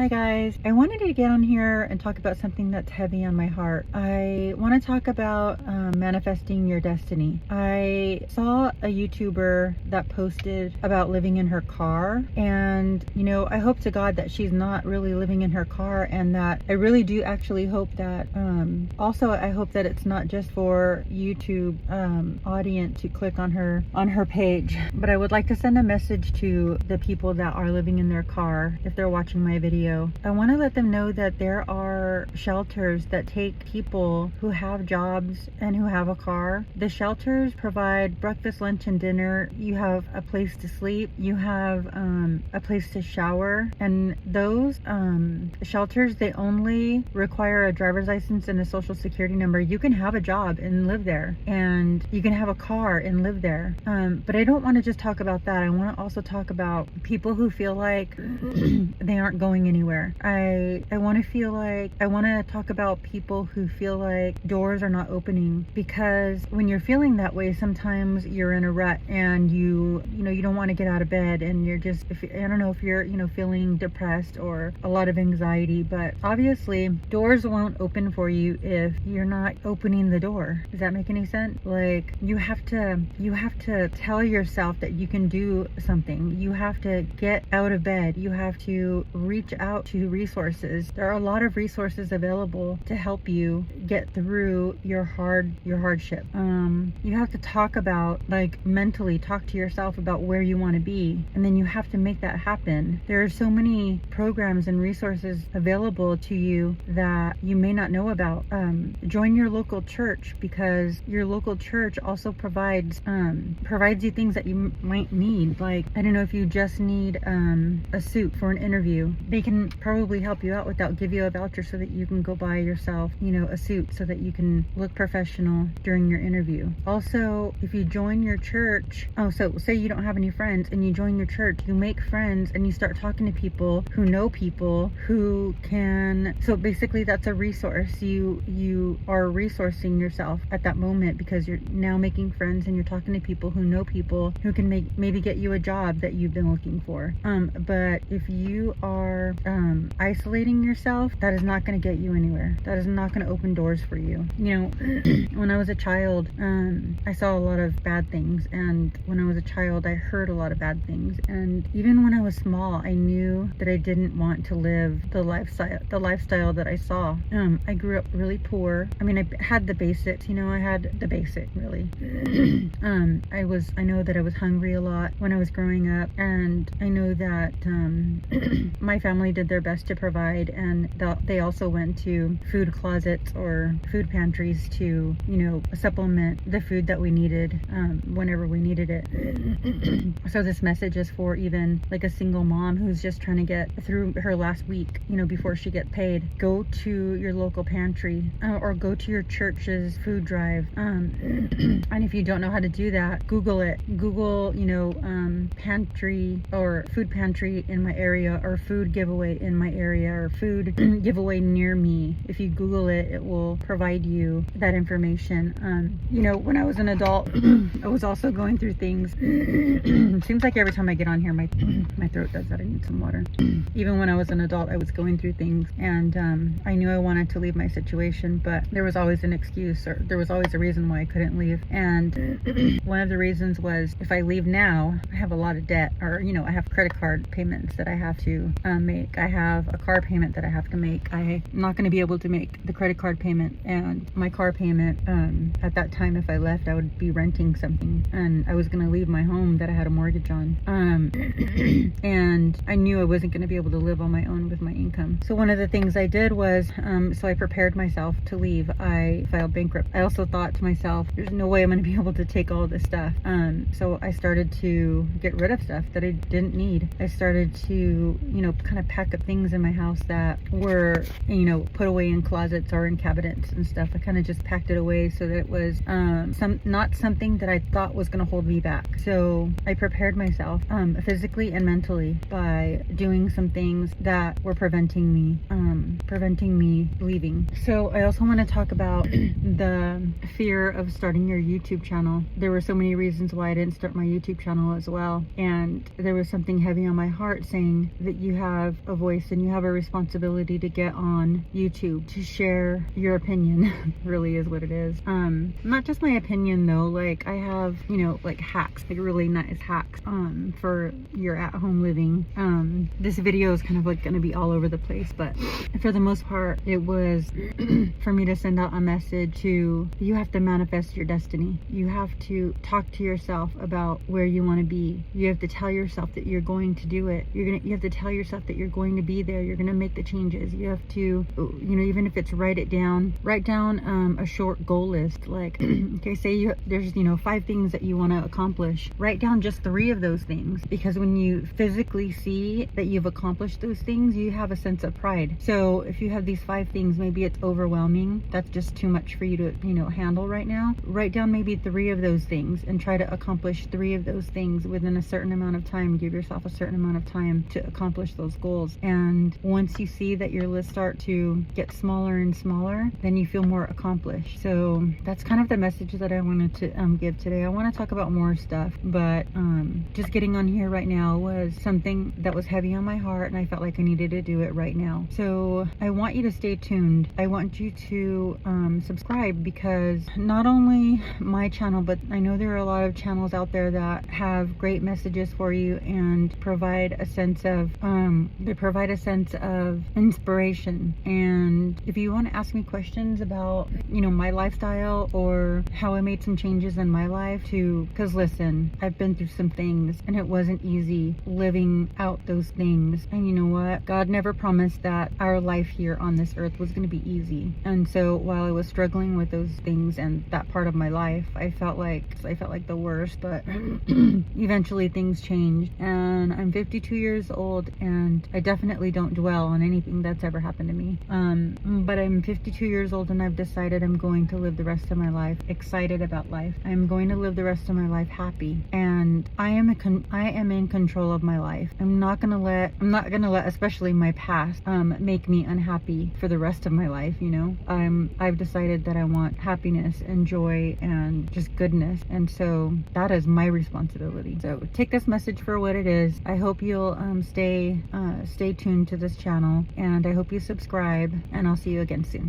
Hi guys, I wanted to get on here and talk about something that's heavy on my heart. I want to talk about manifesting your destiny. I saw a YouTuber that posted about living in her car, and I hope to God that she's not really living in her car, and that I really do actually hope that also I hope that it's not just for YouTube audience to click on her page, but I would like to send a message to the people that are living in their car. If they're watching my video, I want to let them know that there are shelters that take people who have jobs and who have a car. The shelters provide breakfast, lunch, and dinner. You have a place to sleep. You have a place to shower. And those shelters, they only require a driver's license and a social security number. You can have a job and live there, and you can have a car and live there. But I don't want to just talk about that. I want to also talk about people who feel like they aren't going anywhere. I want to talk about people who feel like doors are not opening, because when you're feeling that way, sometimes you're in a rut and you don't want to get out of bed, and you're just, I don't know if you're feeling depressed or a lot of anxiety, but obviously doors won't open for you if you're not opening the door. Does that make any sense? Like, you have to tell yourself that you can do something. You have to get out of bed. You have to reach out to resources. There are a lot of resources available to help you get through your hardship. You have to talk about, like, mentally talk to yourself about where you want to be, and then you have to make that happen. There are so many programs and resources available to you that you may not know about. Join your local church, because your local church also provides you things that you might need. Like, I don't know, if you just need a suit for an interview, they can probably help you out with that, give you a voucher so that you can go buy yourself a suit so that you can look professional during your interview. Also, if you join your church, so say you don't have any friends and you join your church, you make friends and you start talking to people who know people who can, so basically that's a resource. You are resourcing yourself at that moment, because you're now making friends and you're talking to people who know people who can maybe get you a job that you've been looking for. But if you are isolating yourself, that is not going to get you anywhere. That is not going to open doors for you. When I was a child, I saw a lot of bad things, and when I was a child, I heard a lot of bad things. And even when I was small, I knew that I didn't want to live the lifestyle that I saw. I grew up really poor. I mean, I had the basics. I had the basic, really. I know that I was hungry a lot when I was growing up, and I know that my family did their best to provide, and they also went to food closets or food pantries to supplement the food that we needed whenever we needed it. So this message is for even like a single mom who's just trying to get through her last week before she gets paid. Go to your local pantry or go to your church's food drive, and if you don't know how to do that, Google it. Google pantry or food pantry in my area, or food giveaway in my area, or food giveaway near me. If you Google it, it will provide you that information. When I was an adult, I was also going through things. Seems like every time I get on here, my throat does that. I need some water. Even when I was an adult, I was going through things, and I knew I wanted to leave my situation, but there was always an excuse, or there was always a reason why I couldn't leave. And one of the reasons was, if I leave now, I have a lot of debt, or I have credit card payments that I have to make. I have a car payment that I have to make. I'm not going to be able to make the credit card payment and my car payment. At that time, if I left, I would be renting something, and I was going to leave my home that I had a mortgage on. And I knew I wasn't going to be able to live on my own with my income. So one of the things I did was, so I prepared myself to leave. I filed bankrupt. I also thought to myself, there's no way I'm going to be able to take all this stuff. So I started to get rid of stuff that I didn't need. I started to, kind of pack up things in my house that were you know, put away in closets or in cabinets and stuff. I kind of just packed it away so that it was not something that I thought was going to hold me back. So I prepared myself physically and mentally by doing some things that were preventing me leaving. So I also want to talk about the fear of starting your YouTube channel. There were so many reasons why I didn't start my YouTube channel as well, and there was something heavy on my heart saying that you have a voice and you have a responsibility to get on YouTube to share your opinion. Really is what it is. Not just my opinion though, like I have, you know, like hacks, like really nice hacks for your at-home living. This video is kind of like going to be all over the place, but for the most part it was for me to send out a message to you have to manifest your destiny. You have to talk to yourself about where you want to be. You have to tell yourself that you're going to do it. You have to tell yourself that you're going to be there. You're going to make the changes. You have to, you know, even if it's write down a short goal list. Like okay, say there's, you know, 5 things that you want to accomplish. Write down just 3 of those things, because when you physically see that you've accomplished those things, you have a sense of pride. So if you have these 5 things, maybe it's overwhelming, that's just too much for you to, you know, handle right now. Write down maybe 3 of those things and try to accomplish 3 of those things within a certain amount of time. Give yourself a certain amount of time to accomplish those goals. And once you see that your list start to get smaller and smaller, then you feel more accomplished. So that's kind of the message that I wanted to give today. I want to talk about more stuff, but just getting on here right now was something that was heavy on my heart, and I felt like I needed to do it right now. So I want you to stay tuned. I want you to subscribe, because not only my channel, but I know there are a lot of channels out there that have great messages for you and provide a sense of inspiration. And if you want to ask me questions about, you know, my lifestyle or how I made some changes in my life too, because listen, I've been through some things and it wasn't easy living out those things. And you know what? God never promised that our life here on this earth was going to be easy. And so while I was struggling with those things and that part of my life, I felt like the worst, but eventually things changed, and I'm 52 years old, and I definitely don't dwell on anything that's ever happened to me. But I'm 52 years old, and I've decided I'm going to live the rest of my life excited about life. I'm going to live the rest of my life happy, and I am in control of my life. I'm not gonna let especially my past make me unhappy for the rest of my life. You know, I've decided that I want happiness and joy and just goodness, and so that is my responsibility. So take this message for what it is. I hope you'll stay tuned to this channel, and I hope you subscribe, and I'll see you again soon.